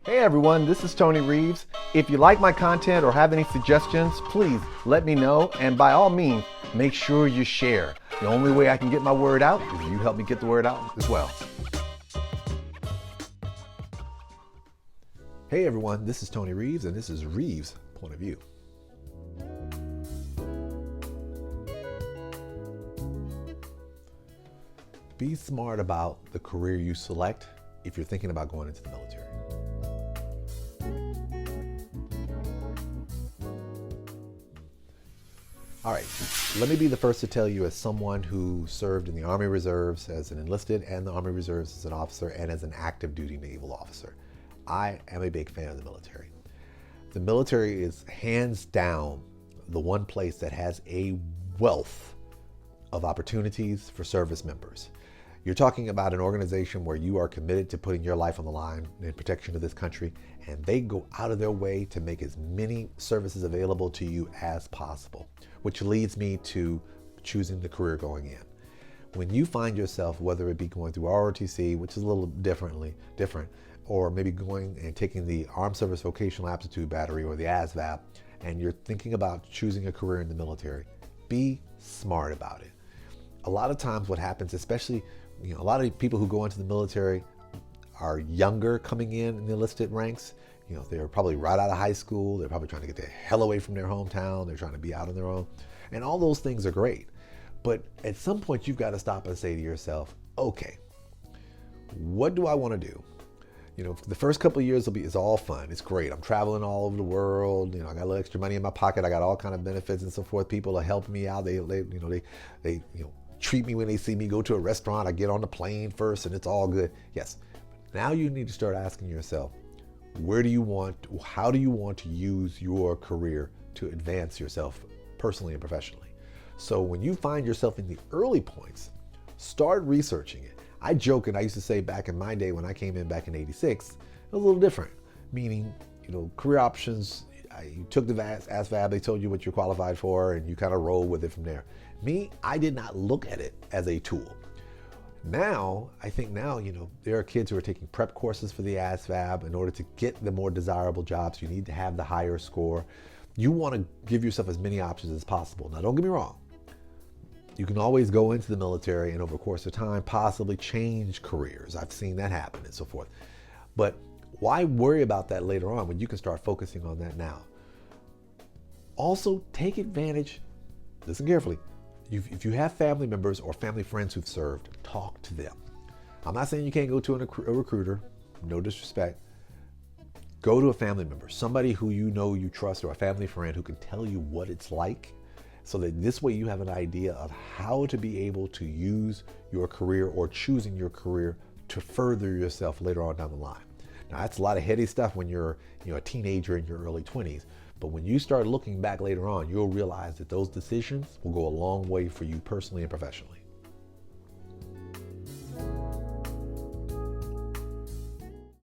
Hey everyone, this is Tony Reeves. If you like my content or have any suggestions, please let me know, and by all means, make sure you share. The only way I can get my word out is you help me get the word out as well. Hey everyone, this is Tony Reeves, and this is Reeves Point of View. Be smart about the career you select if you're thinking about going into the military. All right, let me be the first to tell you, as someone who served in the Army Reserves as an enlisted and the Army Reserves as an officer and as an active duty naval officer, I am a big fan of the military. The military is hands down the one place that has a wealth of opportunities for service members. You're talking about an organization where you are committed to putting your life on the line in protection of this country, and they go out of their way to make as many services available to you as possible, which leads me to choosing the career going in. When you find yourself, whether it be going through ROTC, which is a little different, or maybe going and taking the Armed Service Vocational Aptitude Battery or the ASVAB, and you're thinking about choosing a career in the military, be smart about it. A lot of times what happens, especially a lot of people who go into the military are younger coming in the enlisted ranks. They're probably right out of high school. They're probably trying to get the hell away from their hometown. They're trying to be out on their own. And all those things are great. But at some point, you've got to stop and say to yourself, okay, what do I want to do? The first couple of years is all fun. It's great. I'm traveling all over the world. I got a little extra money in my pocket. I got all kind of benefits and so forth. People are helping me out. They treat me when they see me go to a restaurant. I get on the plane first and it's all good. Yes. Now you need to start asking yourself, how do you want to use your career to advance yourself personally and professionally? So when you find yourself in the early points, start researching it. I joke, and I used to say back in my day when I came in back in '86, it was a little different. Meaning, career options, you took the ASVAB, they told you what you're qualified for, and you kind of roll with it from there. Me, I did not look at it as a tool. Now, I think there are kids who are taking prep courses for the ASVAB. In order to get the more desirable jobs, you need to have the higher score. You want to give yourself as many options as possible. Now, don't get me wrong. You can always go into the military and over the course of time possibly change careers. I've seen that happen and so forth. But why worry about that later on when you can start focusing on that now? Also, take advantage, listen carefully, if you have family members or family friends who've served, talk to them. I'm not saying you can't go to a recruiter, no disrespect. Go to a family member, somebody who you trust, or a family friend who can tell you what it's like, so that this way you have an idea of how to be able to use your career or choosing your career to further yourself later on down the line. Now, that's a lot of heady stuff when you're a teenager in your early 20s. But when you start looking back later on, you'll realize that those decisions will go a long way for you personally and professionally.